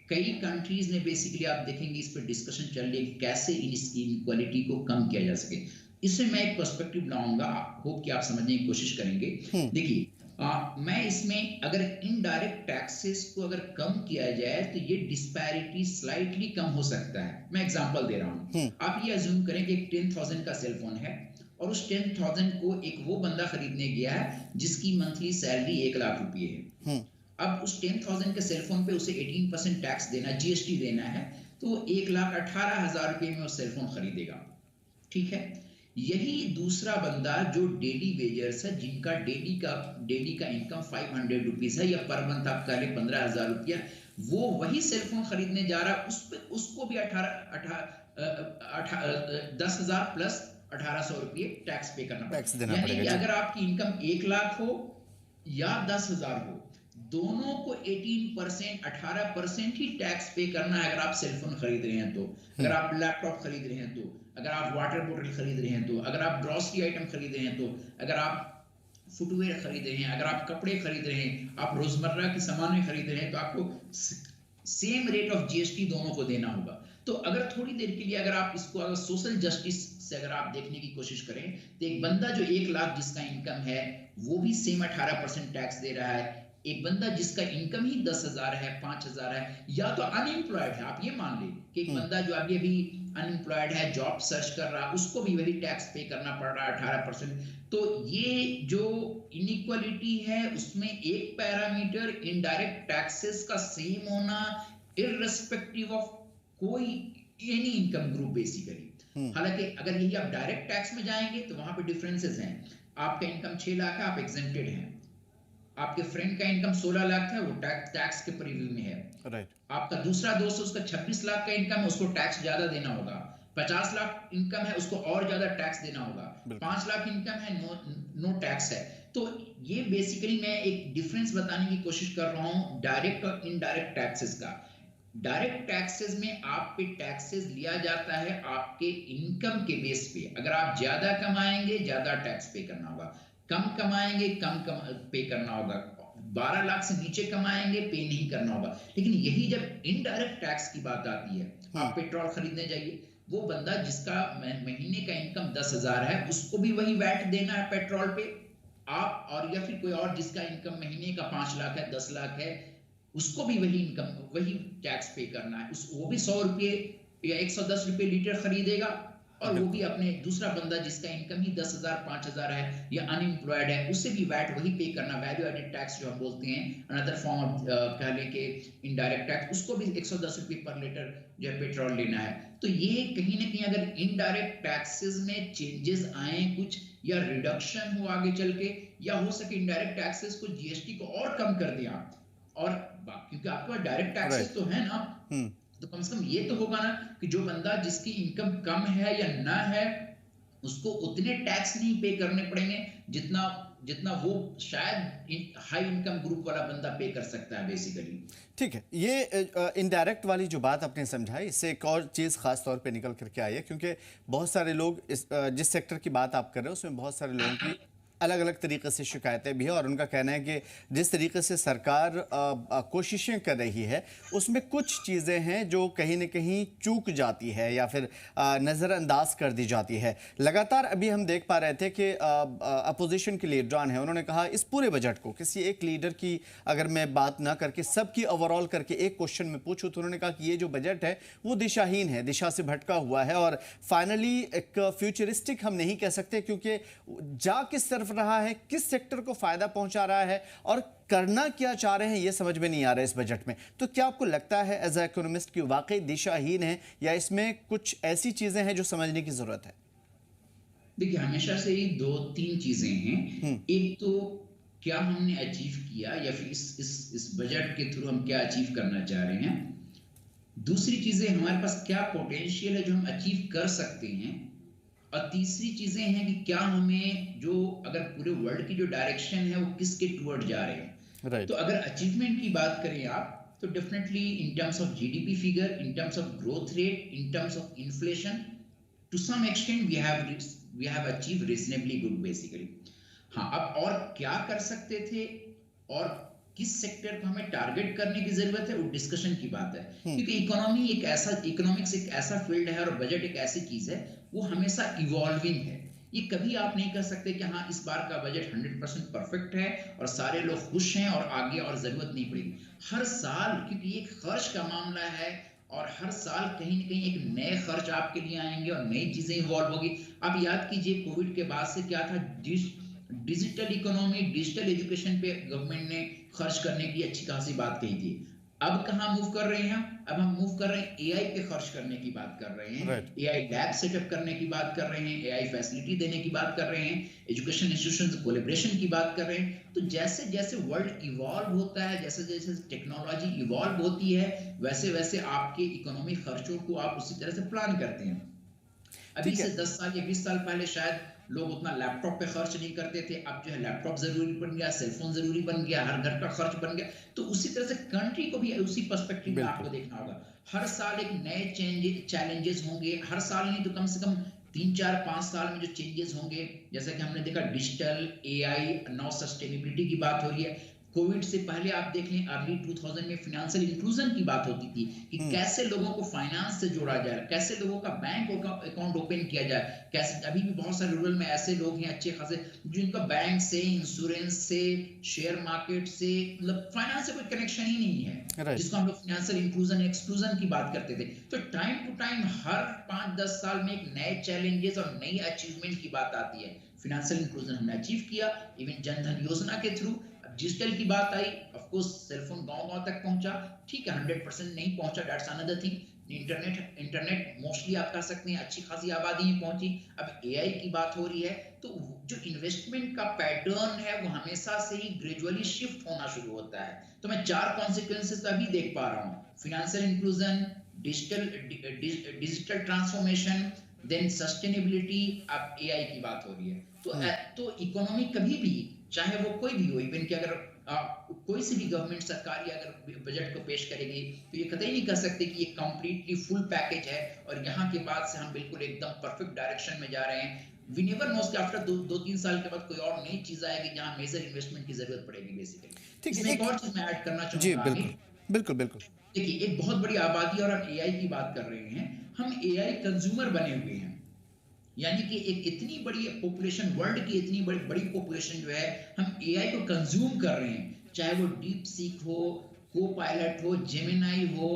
S10: कई कंट्रीज में बेसिकली आप देखेंगे इस पे डिस्कशन चल रही है कि कैसे इसकी इनक्वालिटी को कम किया जा सके। इससे मैं एक पर्सपेक्टिव लाऊंगा, होप कि आप समझने की कोशिश करेंगे। देखिए, मैं इसमें अगर इनडायरेक्ट टैक्सेस को अगर कम किया जाए तो ये डिस्पैरिटी स्लाइटली कम हो सकता है। मैं एग्जांपल दे रहा हूँ। आप ये अज्यूम करें कि एक 10,000 का सेलफोन है और उस 10,000 को एक वो बंदा खरीदने गया है जिसकी मंथली सैलरी 1 लाख रुपए है। अब उस 10,000 के सेलफोन पे उसे 18% टैक्स देना, जीएसटी देना है, तो 1,18,000 रुपए में वो सेलफोन खरीदेगा। ठीक है, यही दूसरा बंदा जो डेली वेजर्स है, जिनका डेली का इनकम 500 रुपीज है या पर मंथ आप कह लें 15,000 रुपया, वो वही सेलफोन खरीदने जा रहा है, उसको भी 10,000 प्लस 1,800 रुपये टैक्स पे करना पड़ेगा। यानी कि अगर आपकी इनकम 1 लाख हो या 10,000 हो, दोनों को 18%, 18% ही टैक्स पे करना है। अगर आप सेलफोन खरीद रहे हैं तो, अगर आप लैपटॉप खरीद रहे हैं तो, अगर आप वाटर बोतल खरीद रहे हैं तो, अगर आप ग्रोसरी आइटम खरीद रहे हैं तो, अगर आप फुटवेयर खरीद रहे हैं, अगर आप कपड़े खरीद रहे हैं, आप रोजमर्रा की सामान खरीद रहे हैं, तो आपको सेम रेट ऑफ जीएसटी दोनों को देना होगा। तो अगर थोड़ी देर के लिए अगर आप इसको अगर सोशल जस्टिस से अगर आप देखने की कोशिश करें, तो एक बंदा जो 1 लाख जिसका इनकम है वो भी सेम 18% टैक्स दे रहा है। एक बंदा जिसका इनकम ही 10,000 है, 5,000 है, या तो अनएम्प्लॉयड है, आप ये मान लें कि एक बंदा जो अभी अनएम्प्लॉयड है, जॉब सर्च कर रहा है, उसको भी वही टैक्स पे करना पड़ रहा है 18%। तो ये जो इनइक्वालिटी है उसमें एक पैरामीटर इनडायरेक्ट टैक्सेस का सेम होना, इररिस्पेक्टिव ऑफ कोई एनी इनकम ग्रुप बेसिकली। हालांकि अगर यही आप डायरेक्ट टैक्स में जाएंगे तो वहां पे डिफरेंसेस हैं। आपका इनकम 6 लाख है, आप एग्जेम्प्टेड हैं। आपके फ्रेंड का इनकम 16 लाख है, वो टैक्स के प्रीव्यू में है।
S1: राइट। आपका
S10: दूसरा दोस्त उसका 26 लाख का इनकम है, उसको टैक्स ज्यादा देना होगा। 50 लाख इनकम है, उसको और ज्यादा टैक्स देना होगा। 5 लाख इनकम है, नो टैक्स है। तो ये बेसिकली मैं एक डिफरेंस बताने की कोशिश कर रहा हूँ डायरेक्ट और इनडायरेक्ट टैक्सेस का। डायरेक्ट टैक्सेस में आप पे टैक्सेस लिया जाता है आपके इनकम के बेस पे। अगर आप ज्यादा कमाएंगे ज्यादा टैक्स पे करना होगा, कम कमाएंगे कम पे करना होगा, 12 लाख से नीचे कमाएंगे पे नहीं करना होगा। लेकिन यही जब इनडायरेक्ट टैक्स की बात आती है, आप पेट्रोल खरीदने जाइए, वो बंदा जिसका महीने का इनकम 10,000 है उसको भी वही वैट देना है पेट्रोल पे। आप और या फिर कोई और जिसका इनकम महीने का 5 लाख है, 10 लाख है, उसको भी वही इनकम वही टैक्स पे करना है। वो भी 100 रुपये या 110 रुपये लीटर खरीदेगा, और वो भी अपने दूसरा बंदा जिसका इनकम ही 10,000 5,000 है या अनएम्प्लॉयड है, उससे भी वैट वही पे करना। वैल्यू एडेड टैक्स जो हम बोलते हैं, अनदर फॉर्म ऑफ कह लें कि इनडायरेक्ट टैक्स, उसको भी 110 रुपये पर लीटर जो है पेट्रोल लेना है। तो ये कहीं ना कहीं अगर इनडायरेक्ट टैक्सेस में चेंजेस आए कुछ, या रिडक्शन हो आगे चल के, या हो सके इनडायरेक्ट टैक्सेस को जीएसटी को और कम कर दिया, और क्योंकि आपके पास डायरेक्ट टैक्सेस तो है ना, तो कम से कम ये तो होगा ना कि जो बंदा जिसकी इनकम कम है या ना है, उसको उतने टैक्स नहीं पे करने पड़ेंगे जितना वो शायद हाई इनकम ग्रुप वाला बंदा पे कर सकता है बेसिकली।
S1: ठीक है, ये इनडायरेक्ट वाली जो बात आपने समझाई, इससे एक और चीज़ खास तौर पे निकल करके आई है, क्योंकि बहुत सारे लोग जिस सेक्टर की बात आप कर रहे हो उसमें बहुत सारे लोगों की अलग अलग तरीके से शिकायतें भी हैं, और उनका कहना है कि जिस तरीके से सरकार कोशिशें कर रही है उसमें कुछ चीज़ें हैं जो कहीं न कहीं चूक जाती है या फिर नज़रअंदाज कर दी जाती है। लगातार अभी हम देख पा रहे थे कि अपोजिशन के लीडरान हैं, उन्होंने कहा इस पूरे बजट को किसी एक लीडर की अगर मैं बात ना करके सबकी ओवरऑल करके एक क्वेश्चन में पूछूँ तो उन्होंने कहा कि ये जो बजट है वो दिशाहीन है, दिशा से भटका हुआ है, और फाइनली एक फ्यूचरिस्टिक हम नहीं कह सकते, क्योंकि जा किस तरफ रहा है, किस सेक्टर को फायदा पहुंचा रहा है और करना क्या चाह रहे हैं ये समझ में नहीं आ रहा है इस बजट में। तो क्या आपको लगता है एज ए इकोनॉमिस्ट कि वाकई दिशाहीन है, या इसमें कुछ ऐसी चीजें हैं जो समझने की जरूरत है?
S10: देखिए, हमेशा से ही 2-3 चीजें हैं। एक तो क्या हमने अचीव किया, या फिर इस बजट के थ्रू हम क्या अचीव करना चाह रहे हैं। दूसरी चीजें हमारे पास क्या पोटेंशियल है जो हम अचीव कर सकते हैं, और तीसरी चीजें हैं कि क्या हमें जो अगर पूरे वर्ल्ड की जो डायरेक्शन है वो किसके टुवर्ड जा रहे हैं। तो अगर अचीवमेंट की बात करें आप, तो definitely in terms of GDP figure, in terms of growth rate, in terms of inflation, to some extent we have achieve reasonably good basically. हाँ, अब और क्या कर सकते थे और किस सेक्टर को हमें टारगेट करने की जरूरत है, वो डिस्कशन की बात है। क्योंकि इकोनॉमिक्स एक ऐसा फील्ड है और बजट एक ऐसी चीज है वो हमेशा इवॉल्विंग है। ये कभी आप नहीं कह सकते कि हाँ इस बार का बजट 100% परफेक्ट है और सारे लोग खुश हैं और आगे और जरूरत नहीं पड़ेगी। हर साल, क्योंकि ये खर्च का मामला है और हर साल कहीं ना कहीं एक नए खर्च आपके लिए आएंगे और नई चीजें इवॉल्व होगी। आप याद कीजिए कोविड के बाद से क्या था, डिजिटल इकोनॉमी, डिजिटल एजुकेशन पे गवर्नमेंट ने खर्च करने की अच्छी खासी बात कही थी। अब कहाँ मूव कर रहे हैं? अब हम मूव कर रहे हैं एआई पे खर्च करने की बात कर रहे हैं, एआई लैब सेटअप करने की बात कर रहे हैं, एआई फैसिलिटी देने की बात कर रहे हैं, एजुकेशन इंस्टीट्यूशन कोलैबोरेशन की बात कर रहे हैं। तो जैसे जैसे वर्ल्ड इवॉल्व होता है, जैसे जैसे टेक्नोलॉजी इवॉल्व होती है, वैसे वैसे आपके इकोनॉमिक खर्चों को आप उसी तरह से प्लान करते हैं। अभी से 10 साल या 20 साल पहले शायद लोग उतना लैपटॉप पे खर्च नहीं करते थे, अब जो है लैपटॉप जरूरी बन गया, सेलफोन जरूरी बन गया, हर घर का खर्च बन गया। तो उसी तरह से कंट्री को भी उसी पर्सपेक्टिव में आपको देखना होगा। हर साल एक नए चैलेंजेस होंगे, हर साल नहीं तो कम से कम 3, 4, 5 साल में जो चेंजेस होंगे, जैसा कि हमने देखा डिजिटल, एआई, नाउ सस्टेनेबिलिटी की बात हो रही है। कोविड से पहले आप देख लें अर्ली 2000 में फाइनेंशियल इंक्लूजन की बात होती थी कि कैसे लोगों को फाइनेंस से जोड़ा जाए, कैसे लोगों का बैंक अकाउंट ओपन किया जाए, कैसे अभी भी बहुत सारे रूरल में ऐसे लोग हैं अच्छे खासे जिनका बैंक से, इंश्योरेंस से, शेयर मार्केट से, मतलब फाइनेंस से कोई कनेक्शन ही नहीं है, जिसको हम लोग फाइनेंशियल इंक्लूजन एक्सक्लूजन की बात करते थे। तो टाइम टू टाइम हर 5-10 साल में एक नए चैलेंजेस और नई अचीवमेंट की बात आती है। फाइनेंशियल इंक्लूजन हमने अचीव किया, इवन जनधन योजना के थ्रू। डिजिटल की बात आई, ऑफ कोर्स सेलफोन गांव-गांव तक पहुंचा, ठीक है 100% नहीं पहुंचा, that's another thing. Internet mostly आप कह सकते हैं अच्छी खासी आबादी में पहुंची। अब एआई की बात हो रही है, तो जो इन्वेस्टमेंट का पैटर्न है वो हमेशा से ही ग्रेजुअली शिफ्ट होना शुरू होता है। तो मैं 4 कॉन्सिक्वेंसेस अभी देख पा रहा हूँ, financial inclusion, digital transformation, then sustainability, अब एआई की बात हो रही है। तो इकोनॉमी कभी भी, चाहे वो कोई भी हो, इवन कि अगर कोई सी भी गवर्नमेंट सरकार या अगर बजट को पेश करेगी तो ये कतई नहीं कर सकते कि ये कंप्लीटली फुल पैकेज है और यहाँ के बाद से हम बिल्कुल एकदम परफेक्ट डायरेक्शन में जा रहे हैं। वी नेवर नोस कि आफ्टर 2-3 साल के बाद कोई और नई चीज आएगी जहाँ मेजर इन्वेस्टमेंट की जरूरत पड़ेगी बेसिकली। इसमें एक और चीज मैं ऐड करना चाहूंगा।
S1: बिल्कुल।
S10: देखिए एक बहुत बड़ी आबादी और हम एआई की बात कर रहे हैं, हम एआई कंज्यूमर बने हुए हैं, यानी कि एक इतनी बड़ी पॉपुलेशन, वर्ल्ड की इतनी बड़ी पॉपुलेशन जो है, हम एआई को कंज्यूम कर रहे हैं, चाहे वो डीप सीक हो, कोपायलट हो, जेमिनाई हो,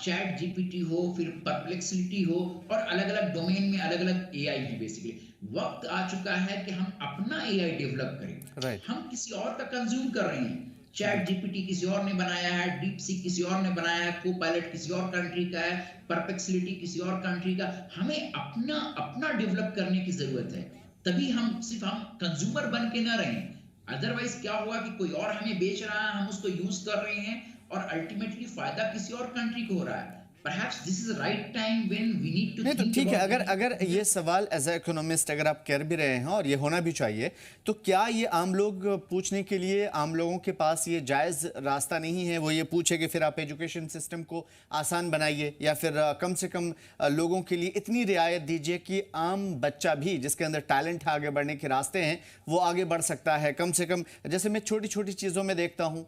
S10: चैट जीपीटी हो, फिर परप्लेक्सिटी हो, और अलग अलग डोमेन में अलग अलग एआई है। बेसिकली वक्त आ चुका है कि हम अपना एआई डेवलप करें। हम किसी और का कंज्यूम कर रहे हैं, चैट जीपीटी किसी और ने बनाया है, डीप सीक किसी और ने बनाया है, कोपायलट किसी और कंट्री का है, परप्लेक्सिटी किसी और कंट्री का। हमें अपना डेवलप करने की जरूरत है, तभी हम सिर्फ कंज्यूमर बन के ना रहें। अदरवाइज क्या होगा कि कोई और हमें बेच रहा है, हम उसको यूज कर रहे हैं और अल्टीमेटली फायदा किसी और कंट्री को हो रहा है। Perhaps this is the right time when we need to
S1: नहीं तो ठीक है,
S10: about
S1: अगर ये सवाल एज ए इकोनॉमिस्ट अगर आप कर भी रहे हैं और ये होना भी चाहिए, तो क्या ये आम लोग पूछने के लिए, आम लोगों के पास ये जायज़ रास्ता नहीं है? वो ये पूछे कि फिर आप एजुकेशन सिस्टम को आसान बनाइए या फिर कम से कम लोगों के लिए इतनी रियायत दीजिए कि आम बच्चा भी जिसके अंदर टैलेंट है, आगे बढ़ने के रास्ते हैं, वो आगे बढ़ सकता है। कम से कम जैसे मैं छोटी छोटी चीज़ों में देखता हूँ,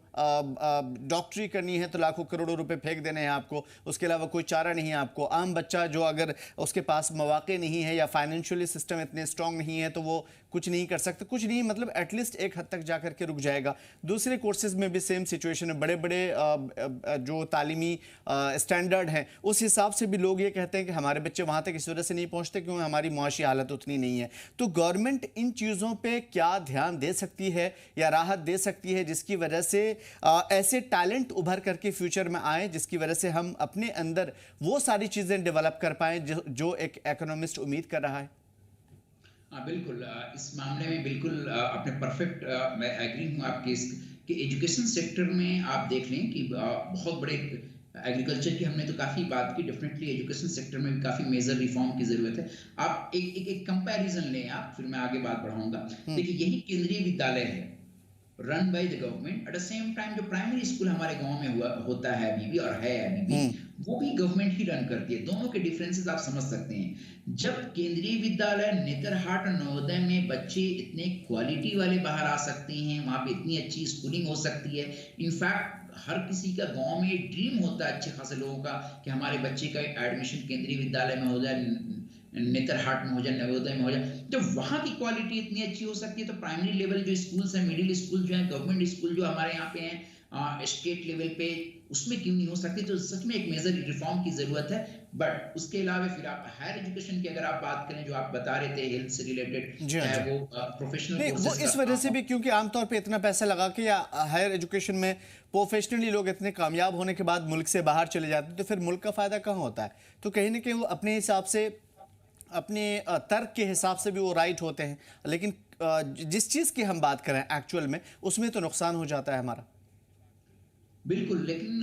S1: डॉक्टरी करनी है तो लाखों करोड़ों रुपए फेंक देने हैं आपको, उसके अलावा कोई चारा नहीं है आपको। आम बच्चा जो अगर उसके पास मौके नहीं है या फाइनेंशियली सिस्टम इतने स्ट्रांग नहीं है तो वो कुछ नहीं कर सकता, कुछ नहीं मतलब एटलीस्ट एक हद तक जाकर के रुक जाएगा। दूसरे कोर्सेज में भी सेम सिचुएशन है, बड़े बड़े जो तालीमी स्टैंडर्ड हैं उस हिसाब से भी लोग ये कहते हैं कि हमारे बच्चे वहाँ तक इस वजह से नहीं पहुँचते क्योंकि हमारी मुआशी हालत उतनी नहीं है। तो गवर्नमेंट इन चीज़ों पर क्या ध्यान दे सकती है या राहत दे सकती है जिसकी वजह से ऐसे टैलेंट उभर करके फ्यूचर में आए, जिसकी वजह से हम अपने अंदर वो सारी चीज़ें डेवलप कर पाएँ जो एक इकोनॉमिस्ट उम्मीद कर रहा है?
S10: हाँ बिल्कुल, इस मामले में बिल्कुल आपने परफेक्ट, मैं एग्री हूँ आपके कि एजुकेशन सेक्टर में आप देख लें कि बहुत बड़े एग्रीकल्चर की हमने तो काफ़ी बात की, डेफिनेटली एजुकेशन सेक्टर में भी काफ़ी मेजर रिफॉर्म की ज़रूरत है। आप एक कंपैरिजन लें आप, फिर मैं आगे बात बढ़ाऊंगा। देखिए यही केंद्रीय विद्यालय है run by the government, at the same time जो प्राइमरी स्कूल हमारे गांव में होता है अभी भी और है अभी भी, वो भी गवर्नमेंट ही रन करती है। दोनों के डिफरेंसेस आप समझ सकते हैं। जब केंद्रीय विद्यालय नेतरहाट और नवोदय में बच्चे इतने क्वालिटी वाले बाहर आ सकते हैं, वहां पे इतनी अच्छी स्कूलिंग हो सकती है, इनफैक्ट हर किसी का गांव में ड्रीम होता है अच्छे खासे लोगों का कि हमारे बच्चे का एडमिशन केंद्रीय विद्यालय में हो जाए, नेतरहाट में हो जाए, नवोदय में हो जाए, जब वहाँ की क्वालिटी इतनी अच्छी हो सकती है तो प्राइमरी लेवल जो स्कूल्स हैं, मिडिल स्कूल जो है, गवर्नमेंट स्कूल जो हमारे यहाँ पे हैं, स्टेट लेवल पे, उसमें क्यों नहीं हो सकती? तो सच में एक मेजर रिफॉर्म की जरूरत है। बट उसके अलावा फिर आप हायर एजुकेशन की अगर आप बात करें, जो आप बता रहे थे हेल्थ से रिलेटेड, चाहे वो प्रोफेशनल
S1: नहीं, वो इस वजह से भी क्योंकि आमतौर पे इतना पैसा लगा के या हायर एजुकेशन में प्रोफेशनली लोग इतने कामयाब होने के बाद मुल्क से बाहर चले जाते हैं, तो फिर मुल्क का फायदा कहाँ होता है? तो कहीं ना कहीं वो अपने हिसाब से, अपने तर्क के हिसाब से भी वो राइट होते हैं, लेकिन जिस चीज़ की हम बात करें एक्चुअल में, उसमें तो नुकसान हो जाता है हमारा।
S10: बिल्कुल, लेकिन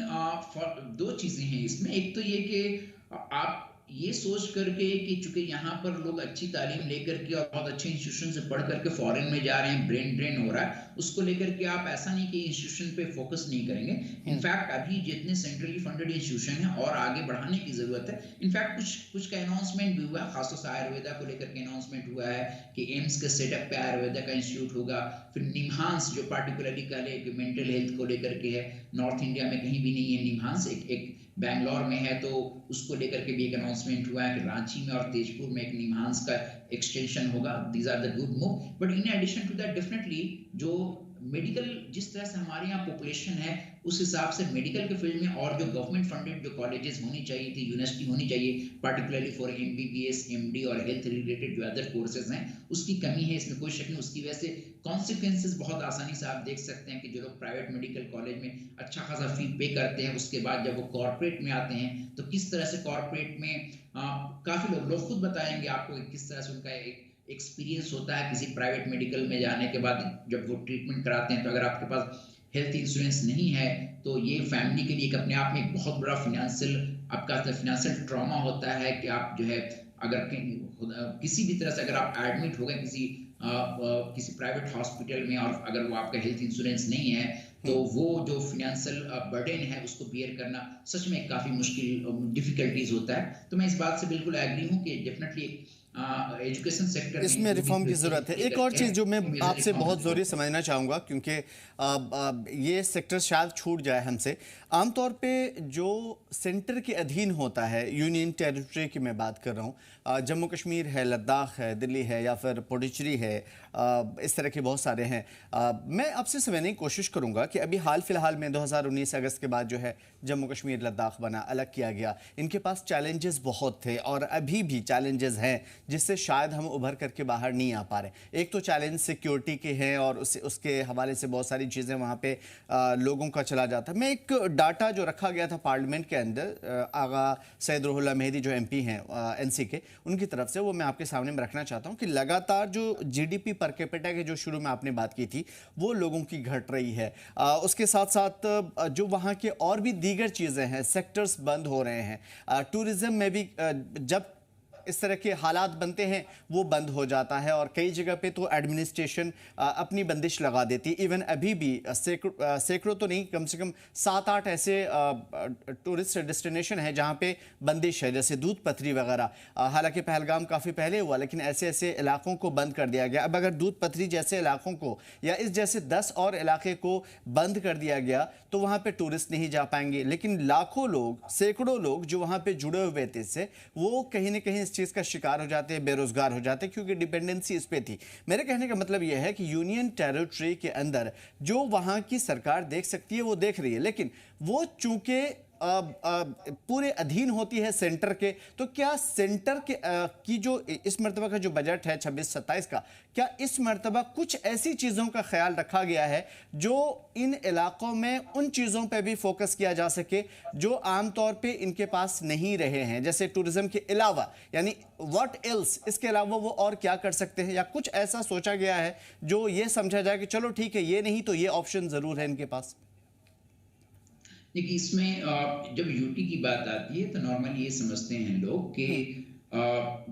S10: दो चीजें हैं इसमें। एक तो ये कि आप ये सोच करके कि चूंकि यहाँ पर लोग अच्छी तालीम लेकर के और बहुत अच्छे इंस्टीट्यूशन से पढ़ करके फॉरेन में जा रहे हैं, ब्रेन ड्रेन हो रहा है, उसको लेकर के आप ऐसा नहीं कि इंस्टीट्यूशन पे फोकस नहीं करेंगे। इनफैक्ट अभी जितने सेंट्रली फंडेड इंस्टीट्यूशन हैं और आगे बढ़ाने की जरूरत है। इनफैक्ट कुछ का अनाउंसमेंट भी हुआ है, खासतौर से आयुर्वेदा को लेकर के अनाउंसमेंट हुआ है कि एम्स के सेटअप पे आयुर्वेदा का इंस्टीट्यूट होगा। फिर निम्हांस जो पार्टिकुलरली कल मेंटल हेल्थ को लेकर के है, नॉर्थ इंडिया में कहीं भी नहीं है निम्हांस, एक बैंगलोर में है, तो उसको लेकर के भी एक अनाउंसमेंट हुआ है कि रांची में और तेजपुर में एक निम्हांस का एक्सटेंशन होगा। These are the good move. But in addition to that definitely जो मेडिकल, जिस तरह से हमारे यहाँ पॉपुलेशन है, उस हिसाब से मेडिकल के फील्ड में और जो गवर्नमेंट फंडेड जो कॉलेजेस होनी चाहिए थी, यूनिवर्सिटी होनी चाहिए, पार्टिकुलरली फॉर MBBS, MD और हेल्थ रिलेटेड जो अदर कोर्सेज हैं, उसकी कमी है, इसमें कोई शक नहीं। उसकी वजह से कॉन्सिक्वेंसेस बहुत आसानी से आप देख सकते हैं कि जो लोग प्राइवेट मेडिकल कॉलेज में अच्छा खासा फी पे करते हैं, उसके बाद जब वो कॉर्पोरेट में आते हैं तो किस तरह से कॉर्पोरेट में काफी लोग खुद बताएंगे आपको किस तरह से उनका एक एक्सपीरियंस होता है किसी प्राइवेट मेडिकल में जाने के बाद। जब वो ट्रीटमेंट कराते हैं तो अगर आपके पास हेल्थ इंश्योरेंस नहीं है तो ये फैमिली के लिए एक अपने आप में एक बहुत बड़ा फिनेंशियल ट्रॉमा होता है कि आप जो है अगर किसी भी तरह से अगर आप एडमिट हो गए किसी प्राइवेट हॉस्पिटल में और अगर वो आपका हेल्थ इंश्योरेंस नहीं है तो वो जो फिनेंशियल बर्डन है उसको बियर करना सच में काफी मुश्किल डिफिकल्टीज होता है। तो मैं इस बात से बिल्कुल एग्री हूँ कि डेफिनेटली एजुकेशन सेक्टर
S1: इसमें रिफॉर्म की ज़रूरत है। एक और चीज़ जो मैं आपसे बहुत ज़रूरी समझना चाहूँगा, क्योंकि ये सेक्टर शायद छूट जाए हमसे, आमतौर पे जो सेंटर के अधीन होता है, यूनियन टेरिटरी की मैं बात कर रहा हूँ, जम्मू कश्मीर है, लद्दाख है, दिल्ली है या फिर पुडुचेरी है, इस तरह के बहुत सारे हैं। मैं आपसे समझने की कोशिश करूँगा कि अभी हाल फिलहाल में 2019 अगस्त के बाद जो है जम्मू कश्मीर लद्दाख बना, अलग किया गया। इनके पास चैलेंजेस बहुत थे और अभी भी चैलेंजेस हैं जिससे शायद हम उभर करके बाहर नहीं आ पा रहे। एक तो चैलेंज सिक्योरिटी के हैं और उसके हवाले से बहुत सारी चीज़ें वहाँ पे लोगों का चला जाता है। मैं एक डाटा जो रखा गया था पार्लियामेंट के अंदर, आगा सैयद रुहुल्लाह मेहदी जो MP हैं NC के, उनकी तरफ से, वो मैं आपके सामने में रखना चाहता हूँ कि लगातार जो GDP पर कैपिटा के जो शुरू में आपने बात की थी वो लोगों की घट रही है। उसके साथ साथ जो वहाँ के और भी दीगर चीज़ें हैं, सेक्टर्स बंद हो रहे हैं। टूरिज़्म में भी जब इस तरह के हालात बनते हैं वो बंद हो जाता है और कई जगह पे तो एडमिनिस्ट्रेशन अपनी बंदिश लगा देती है। इवन अभी भी सैकड़ों तो नहीं, कम से कम 7-8 ऐसे टूरिस्ट डेस्टिनेशन है जहाँ पे बंदिश है, जैसे दूध पथरी वगैरह। हालांकि पहलगाम काफ़ी पहले हुआ, लेकिन ऐसे ऐसे इलाकों को बंद कर दिया गया। अब अगर दूध पथरी जैसे इलाकों को या इस जैसे 10 और इलाके को बंद कर दिया गया तो वहाँ पे टूरिस्ट नहीं जा पाएंगे। लेकिन लाखों लोग, सैकड़ों लोग जो वहाँ पे जुड़े हुए थे इससे, वो कहीं ना कहीं चीज का शिकार हो जाते हैं, बेरोजगार हो जाते हैं, क्योंकि डिपेंडेंसी इस पे थी। मेरे कहने का मतलब यह है कि यूनियन टेरिटरी के अंदर जो वहां की सरकार देख सकती है वो देख रही है, लेकिन वो चूंकि पूरे अधीन होती है सेंटर के, तो क्या सेंटर के की जो इस मरतबा का जो बजट है 26-27 का, क्या इस मरतबा कुछ ऐसी चीज़ों का ख्याल रखा गया है जो इन इलाकों में उन चीज़ों पे भी फोकस किया जा सके जो आमतौर पे इनके पास नहीं रहे हैं, जैसे टूरिज्म के अलावा, यानी व्हाट एल्स, इसके अलावा वो और क्या कर सकते हैं, या कुछ ऐसा सोचा गया है जो ये समझा जाए कि चलो ठीक है, ये नहीं तो ये ऑप्शन ज़रूर है इनके पास?
S10: देखिए, इसमें जब यूटी की बात आती है तो नॉर्मली ये समझते हैं लोग कि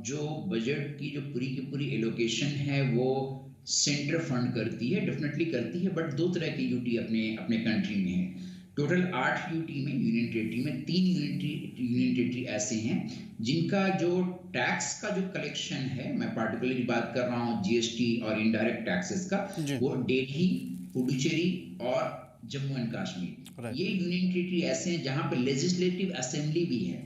S10: जो बजट की जो पूरी की पूरी एलोकेशन है वो सेंटर फंड करती है, डेफिनेटली करती है, बट 2 तरह की यूटी अपने कंट्री में है। टोटल 8 यूटी में, यूनियन टेरिटरी में 3 यूनियन टेरिटरी ऐसे हैं जिनका जो टैक्स का जो कलेक्शन है, मैं पार्टिकुलरली बात कर रहा हूँ GST और इनडायरेक्ट टैक्सेस का, वो दिल्ली, पुडुचेरी और जम्मू एंड कश्मीर, ये यूनियन टेरिटरी ऐसे हैं जहां पे लेजिस्लेटिव असेंबली भी है।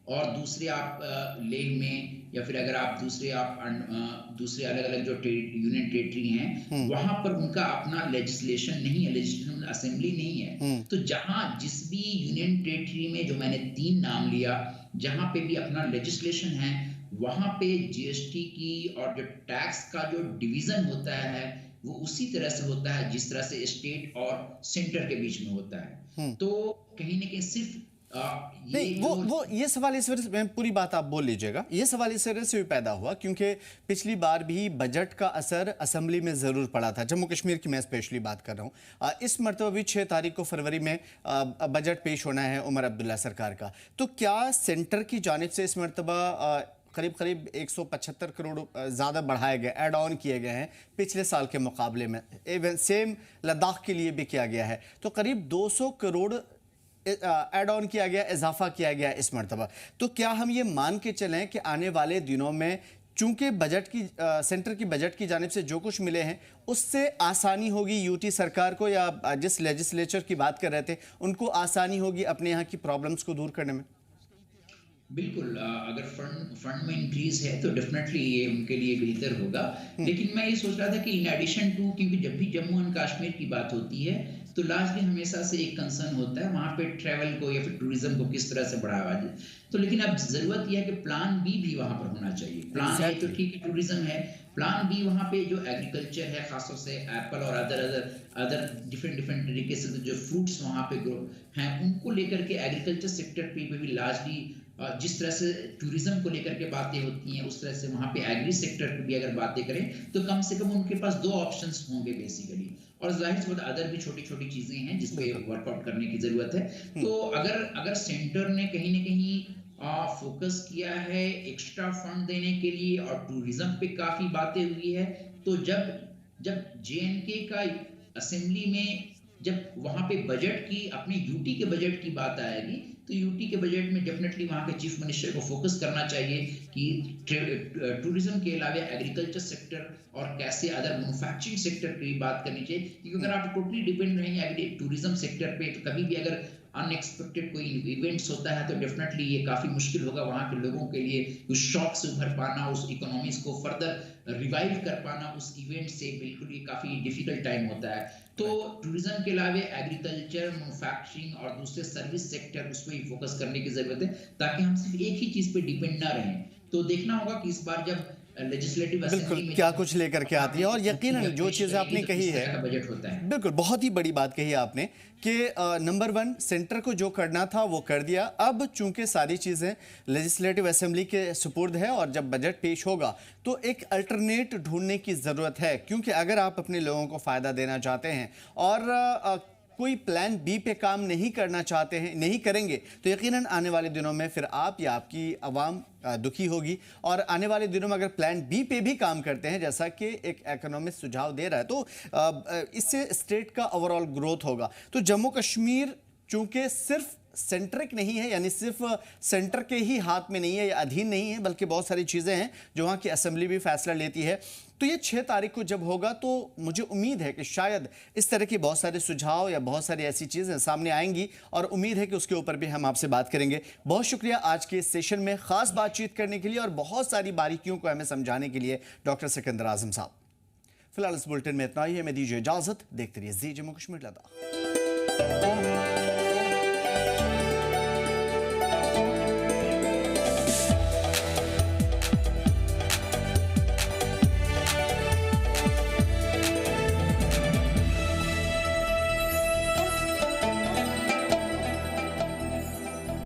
S10: और दूसरे आप लेह में या फिर अगर आप दूसरे अलग अलग जो यूनियन टेरिटरी हैं वहां पर उनका अपना लेजिस्लेशन नहीं है, लेजिस्लेटिव असेंबली नहीं है। तो जहां जिस भी यूनियन टेरिटरी में जो मैंने 3 नाम लिया, जहां पे भी अपना लेजिस्लेशन है वहां पे जीएसटी की और जो टैक्स का जो डिवीजन होता है वो उसी तरह से होता है जिस तरह से स्टेट और सेंटर के बीच में होता है। तो कहीं ना कहीं सिर्फ
S1: ये सवाल इस वजह से, पूरी बात आप बोल लीजिएगा, ये सवाल इस वजह से भी पैदा हुआ क्योंकि पिछली बार भी बजट का असर असेंबली में ज़रूर पड़ा था। जम्मू कश्मीर की मैं स्पेशली बात कर रहा हूँ। इस मरतबा भी 6 तारीख को फरवरी में बजट पेश होना है उमर अब्दुल्ला सरकार का। तो क्या सेंटर की जानिब से इस मरतबा करीब 175 करोड़ ज़्यादा बढ़ाए गए, ऐड ऑन किए गए हैं पिछले साल के मुकाबले में। इवन सेम लद्दाख के लिए भी किया गया है, तो करीब 200 करोड़ ऐड ऑन किया गया, इजाफा किया गया इस मरतबा। तो क्या हम ये मान के चलें कि आने वाले दिनों में चूंकि बजट की सेंटर की बजट की जानिब से जो कुछ मिले हैं उससे आसानी होगी यूटी सरकार को, या जिस लेजिस्लेचर की बात कर रहे थे उनको आसानी होगी अपने यहाँ की प्रॉब्लम्स को दूर करने में?
S10: बिल्कुल, अगर फंड में इंक्रीज है तो डेफिनेटली ये उनके लिए बेहतर होगा। लेकिन मैं ये सोच रहा था कि इन एडिशन टू, क्योंकि जब भी जम्मू एंड कश्मीर की बात होती है तो लार्जली हमेशा से एक कंसर्न होता है वहाँ पे ट्रैवल को या फिर टूरिज्म को किस तरह से बढ़ावा जाए। तो लेकिन अब जरूरत यह है कि प्लान बी भी वहाँ पर होना चाहिए। प्लान ए तो ठीक है, टूरिज्म है, प्लान बी वहाँ पे जो एग्रीकल्चर है, खासतौर से एप्पल और अदर डिफरेंट तरीके से जो फ्रूट्स वहाँ पे ग्रो हैं उनको लेकर के एग्रीकल्चर सेक्टर पे भी लार्जली जिस तरह से टूरिज्म को लेकर के बातें होती हैं उस तरह से वहाँ पे एग्री सेक्टर पे भी अगर बातें करें तो कम से कम उनके पास 2 ऑप्शंस होंगे बेसिकली। और जाहिर सी बात अदर भी छोटी छोटी चीजें हैं जिस पे वर्कआउट करने की जरूरत है। तो अगर सेंटर ने कहीं ना कहीं फोकस किया है एक्स्ट्रा फंड देने के लिए और टूरिज्म पे काफी बातें हुई है, तो जब जेएनके का असेंबली में जब वहां पे बजट की अपने यूटी के बजट की बात आएगी तो यूटी के बजट में डेफिनेटली वहां के चीफ मिनिस्टर को फोकस करना चाहिए कि टूरिज्म के अलावा एग्रीकल्चर सेक्टर और कैसे अदर मैन्युफैक्चरिंग सेक्टर की बात करनी चाहिए। क्योंकि अगर आप टोटली डिपेंड रहेंगे टूरिज्म सेक्टर पे तो कभी भी अगर अनएक्सपेक्टेड कोई इवेंट्स होता है तो डेफिनेटली ये काफी मुश्किल होगा वहां के लोगों के लिए उस शॉक से उभर पाना, उस इकोनॉमीज को फर्दर रिवाइव कर पाना उस इवेंट से बिल्कुल ये काफी डिफिकल्ट टाइम होता है। तो टूरिज्म के अलावा एग्रीकल्चर, मैन्युफैक्चरिंग और दूसरे सर्विस सेक्टर उस पर ही फोकस करने की जरूरत है ताकि हम सिर्फ एक ही चीज पे डिपेंड ना रहें। तो देखना होगा कि इस बार जब लेजिस्लेटिव
S1: बिल्कुल क्या कुछ लेकर के आती है। और यकीनन जो चीज़ आपने कही है
S10: बजट होता है,
S1: बिल्कुल बहुत ही बड़ी बात कही आपने कि नंबर 1 सेंटर को जो करना था वो कर दिया। अब चूंकि सारी चीज़ें लेजिस्लेटिव असेंबली के सुपुर्द है और जब बजट पेश होगा तो एक अल्टरनेट ढूंढने की ज़रूरत है, क्योंकि अगर आप अपने लोगों को फ़ायदा देना चाहते हैं और कोई प्लान बी पे काम नहीं करना चाहते हैं, नहीं करेंगे, तो यकीनन आने वाले दिनों में फिर आप या आपकी आवाम दुखी होगी। और आने वाले दिनों में अगर प्लान बी पे भी काम करते हैं जैसा कि एक इकोनॉमिस्ट सुझाव दे रहा है तो इससे स्टेट का ओवरऑल ग्रोथ होगा। तो जम्मू कश्मीर चूंकि सिर्फ सेंट्रिक नहीं है, यानी सिर्फ सेंटर के ही हाथ में नहीं है या अधीन नहीं है, बल्कि बहुत सारी चीज़ें हैं जो वहाँ की असेंबली भी फैसला लेती है। तो ये 6 तारीख को जब होगा तो मुझे उम्मीद है कि शायद इस तरह के बहुत सारे सुझाव या बहुत सारी ऐसी चीज़ें सामने आएंगी और उम्मीद है कि उसके ऊपर भी हम आपसे बात करेंगे। बहुत शुक्रिया आज के इस सेशन में ख़ास बातचीत करने के लिए और बहुत सारी बारीकियों को हमें समझाने के लिए डॉक्टर सिकंदर आजम साहब। फिलहाल इस बुलेटिन में इतना ही है, मैं दीजिए इजाज़त। देखते रहिए जी जम्मू कश्मीर लद्दाख।